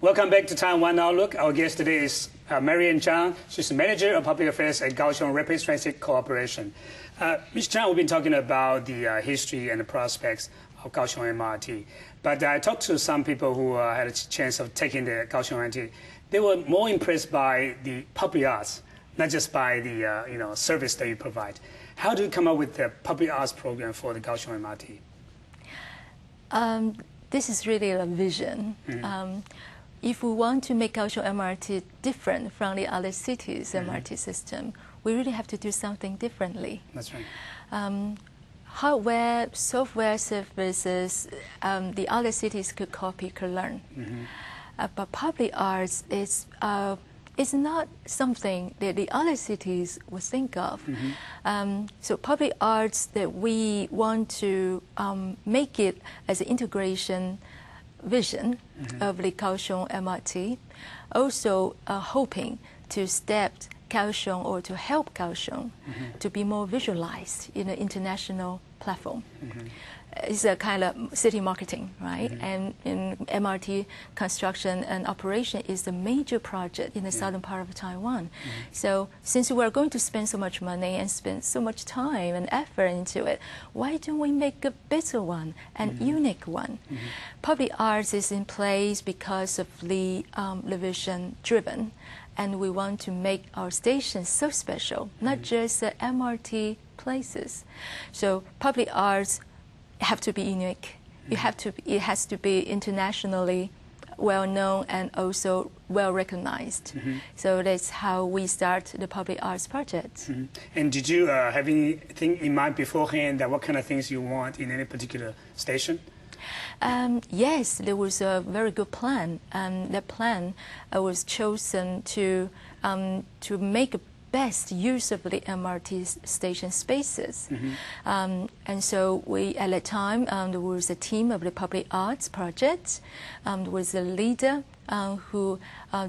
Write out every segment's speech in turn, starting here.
Welcome back to Taiwan Outlook. Our guest today is Marian Zhang. She's the Manager of Public Affairs at Kaohsiung Rapid Transit Corporation. Ms. Zhang, we've been talking about the history and the prospects of Kaohsiung MRT. But I talked to some people who had a chance of taking the Kaohsiung MRT. They were more impressed by the public arts, not just by the service that you provide. How do you come up with the public arts program for the Kaohsiung MRT? This is really a vision. If we want to make Kaohsiung MRT different from the other cities' MRT system, we really have to do something differently. That's right. Hardware, software services, the other cities could copy, could learn. But public arts is not something that the other cities would think of. So public arts, that we want to make it as an integration vision of the Kaohsiung MRT, also hoping to step Kaohsiung or to help Kaohsiung to be more visualized in an international platform. It's a kind of city marketing, right? And in MRT construction and operation is a major project in the southern part of Taiwan. So since we are going to spend so much money and spend so much time and effort into it, why don't we make a better one and unique one? Public arts is in place because of the vision driven, and we want to make our stations so special, not just the MRT places. So public arts have to be unique. It has to be internationally well known and also well recognized. So that's how we start the public arts project. And did you have anything in mind beforehand that what kind of things you want in any particular station? Yes, there was a very good plan. That plan was chosen to make a best use of the MRT station spaces. And so we, at that time, there was a team of the public arts project. There was a leader who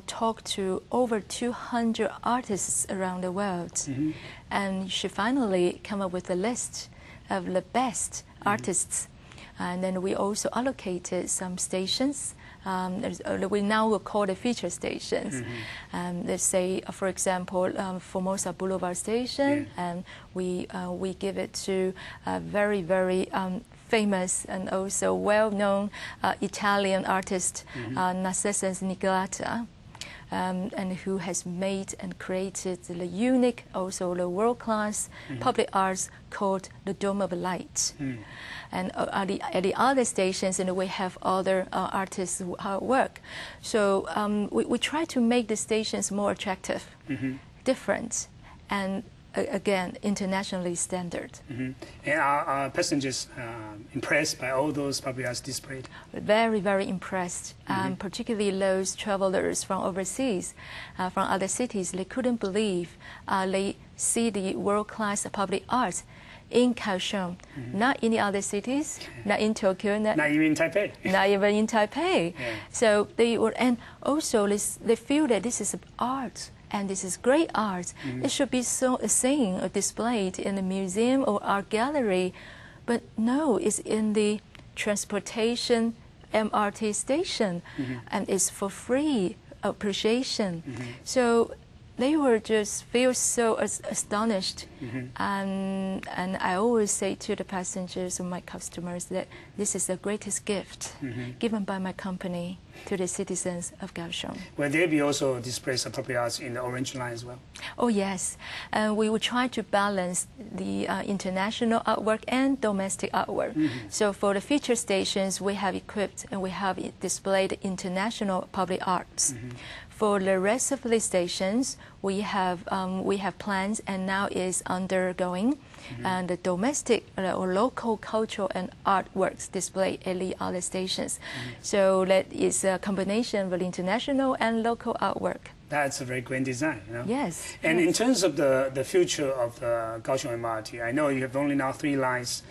talked to over 200 artists around the world. And she finally came up with a list of the best artists. And then we also allocated some stations. We now will call the feature stations. Let's say, for example, Formosa Boulevard Station, and we give it to a very, very famous and also well-known Italian artist, Narcissa Nicolata, and who has made and created the unique, also the world-class public arts called the Dome of Light. And at the other stations, and we have other artists who work. So we try to make the stations more attractive, different, and again, internationally standard. And are passengers impressed by all those public arts displayed? Very, very impressed, particularly those travelers from overseas, from other cities. They couldn't believe they see the world-class public arts in Kaohsiung, not in the other cities, not in Tokyo, not even in Taipei. Not even in Taipei. So they were, and also they feel that this is art, and this is great art. It should be seen or displayed in a museum or art gallery, but no, it's in the transportation MRT station, and it's for free appreciation. So they were just feel so astonished, and I always say to the passengers and my customers that this is the greatest gift given by my company to the citizens of Kaohsiung. Will there be also displays of public arts in the Orange Line as well? Oh yes, and we will try to balance the international artwork and domestic artwork. So for the feature stations, we have equipped and we have displayed international public arts. For the rest of the stations, we have plans, and now is undergoing the domestic or local cultural and artworks displayed at the other stations. So that is a combination of international and local artwork. That's a very grand design, you know? Yes. And in terms of the future of the Kaohsiung MRT, I know you have only now 3 lines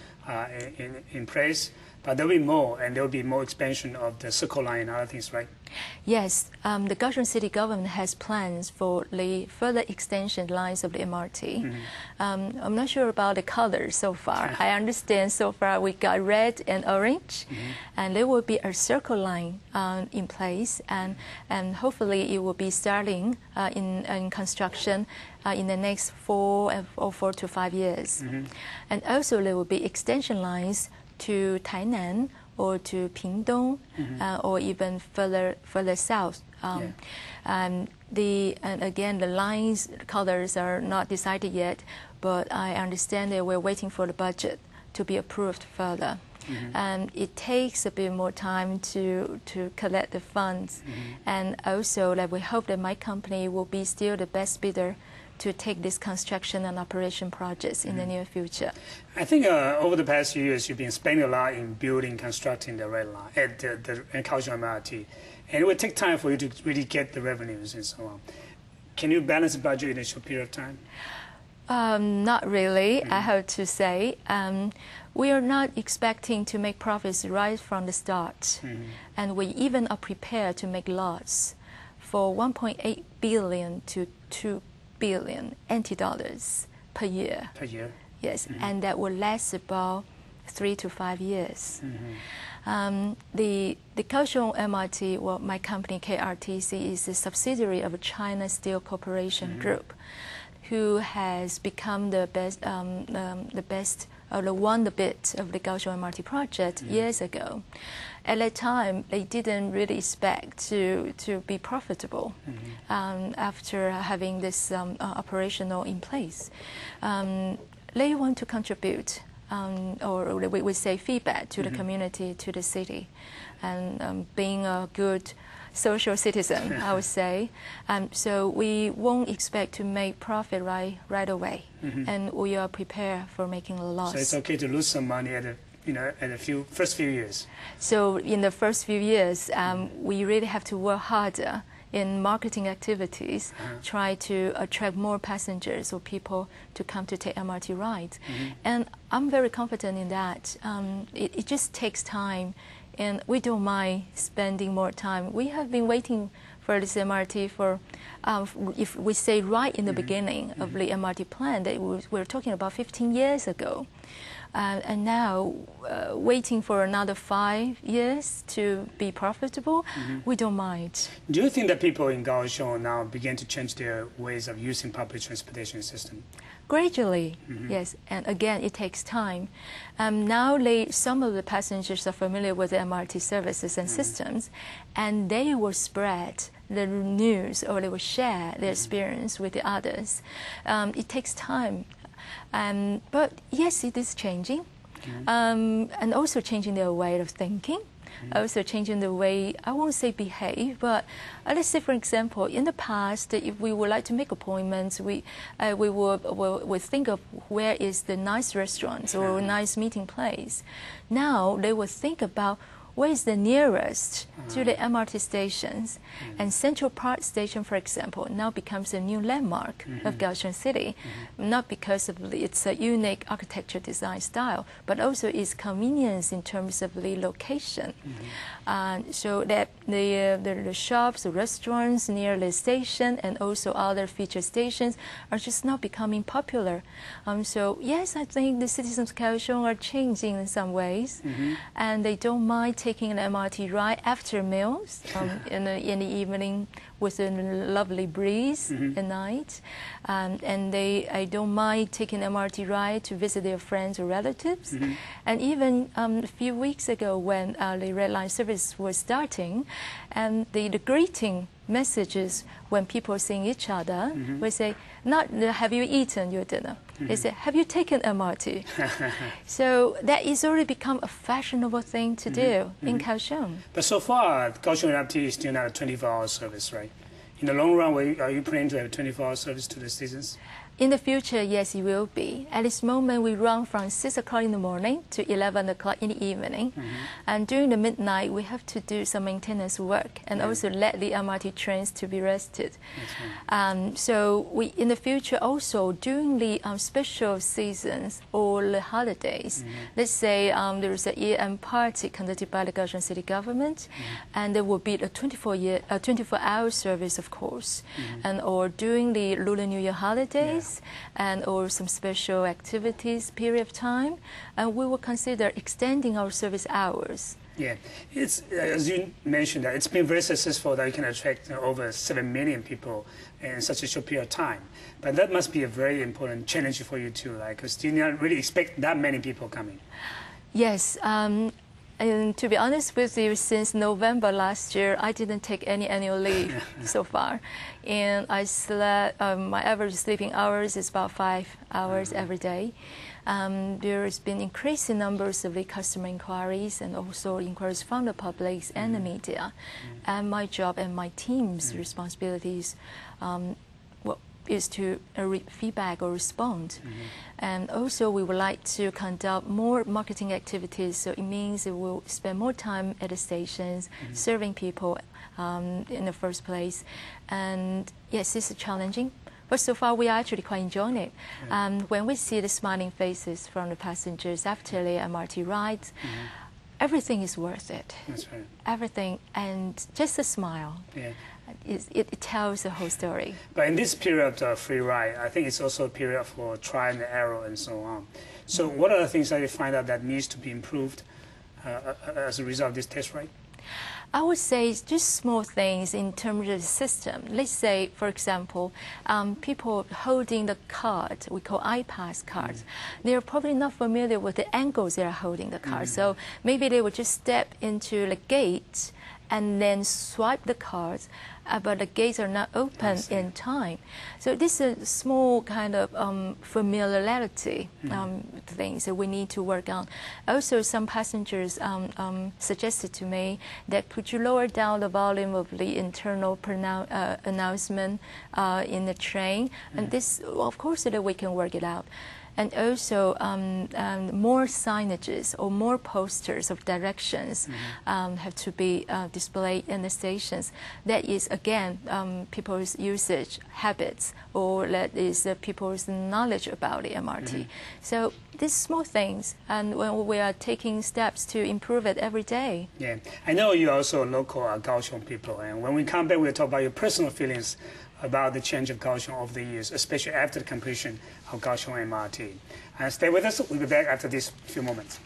in place. but there will be more, and there will be more expansion of the Circle Line and other things, right? Yes, the Kaohsiung City government has plans for the further extension lines of the MRT. I'm not sure about the colors so far. I understand so far we got red and orange, and there will be a Circle Line in place, and hopefully it will be starting in construction in the next 4 to 5 years. And also there will be extension lines to Tainan or to Pingdong, or even further south. And again, the lines colors are not decided yet, but I understand that we're waiting for the budget to be approved further. And it takes a bit more time to collect the funds, and also that we hope that my company will be still the best bidder to take this construction and operation projects in the near future. I think over the past few years, you've been spending a lot in building, constructing the red line at the Kaohsiung MRT, and it will take time for you to really get the revenues and so on. Can you balance the budget in a short period of time? Not really, I have to say. We are not expecting to make profits right from the start, and we even are prepared to make loss for 1.8 billion to 2 billion NT dollars per year. Per year? Yes, and that will last about 3 to 5 years. The Kaohsiung MRT, well, my company KRTC is a subsidiary of China Steel Corporation Group, who has become the won the bid of the Kaohsiung MRT project years ago. At that time, they didn't really expect to be profitable after having this operational in place. They want to contribute, or we say feedback to the community, to the city, and being a good social citizen, I would say. So we won't expect to make profit right away, and we are prepared for making a loss. So it's okay to lose some money at the first few years. So in the first few years, we really have to work harder in marketing activities, try to attract more passengers or people to come to take MRT rides. And I'm very confident in that. It just takes time, and we don't mind spending more time. We have been waiting for this MRT for, if we say right in the beginning of the MRT plan, that we're talking about 15 years ago. And now, waiting for another 5 years to be profitable, we don't mind. Do you think that people in Kaohsiung now begin to change their ways of using public transportation system? Gradually, yes. And again, it takes time. Now, some of the passengers are familiar with the MRT services and systems, and they will spread the news, or they will share their experience with the others. It takes time. But yes, it is changing, and also changing their way of thinking, also changing the way, I won't say behave, but let's say, for example, in the past, if we would like to make appointments, we would think of where is the nice restaurants or nice meeting place. Now they will think about where is the nearest to the MRT stations. And Central Park Station, for example, now becomes a new landmark of Kaohsiung City, not because of its unique architecture design style, but also its convenience in terms of the location. So that the shops, the restaurants near the station, and also other feature stations are just now becoming popular. So yes, I think the citizens of Kaohsiung are changing in some ways, and they don't mind taking an MRT ride after meals in the evening with a lovely breeze at night. And I don't mind taking an MRT ride to visit their friends or relatives. And even a few weeks ago when the Red Line service was starting, and the greeting messages when people are seeing each other, we say, not have you eaten your dinner? They say, have you taken MRT? So that is already become a fashionable thing to do in Kaohsiung. But so far, Kaohsiung MRT is still not a 24-hour service, right? In the long run, are you planning to have a 24-hour service to the citizens? In the future, yes, it will be. At this moment, we run from 6 o'clock in the morning to 11 o'clock in the evening. And during the midnight, we have to do some maintenance work and also let the MRT trains to be rested. So in the future also, during the special seasons or the holidays, let's say there is a year-end party conducted by the Kaohsiung City government, and there will be a 24-hour service, of course, and or during the Lunar New Year holidays, and or some special activities period of time, and we will consider extending our service hours. Yeah, it's as you mentioned that it's been very successful that you can attract over 7 million people in such a short period of time. But that must be a very important challenge for you too, like, because you didn't really expect that many people coming. Yes. And to be honest with you, since November last year, I didn't take any annual leave so far. And I slept, my average sleeping hours is about 5 hours every day. There has been increasing numbers of the customer inquiries and also inquiries from the public and the media. And my job and my team's responsibilities is to feedback or respond. And also we would like to conduct more marketing activities, so it means that we'll spend more time at the stations, serving people in the first place. And yes, this is challenging, but so far we are actually quite enjoying it. When we see the smiling faces from the passengers after the MRT rides, everything is worth it. That's right. Everything, and just a smile. Yeah. It tells the whole story. But in this period of free ride, I think it's also a period for trial and error and so on. So what are the things that you find out that needs to be improved as a result of this test ride? I would say it's just small things in terms of the system. Let's say, for example, people holding the card, we call iPass cards, they're probably not familiar with the angles they are holding the card. So maybe they would just step into the gate and then swipe the cards, but the gates are not open in time. So this is a small kind of familiarity things that we need to work on. Also, some passengers suggested to me that could you lower down the volume of the internal announcement in the train, and this, of course, that we can work it out. And also more signages or more posters of directions have to be displayed in the stations. That is, again, people's usage habits, or that is people's knowledge about the MRT. So these small things, and when we are taking steps to improve it every day. Yeah, I know you're also a local Kaohsiung people, and when we come back, we'll talk about your personal feelings about the change of Kaohsiung over the years, especially after the completion of Kaohsiung MRT. And stay with us. We'll be back after these few moments.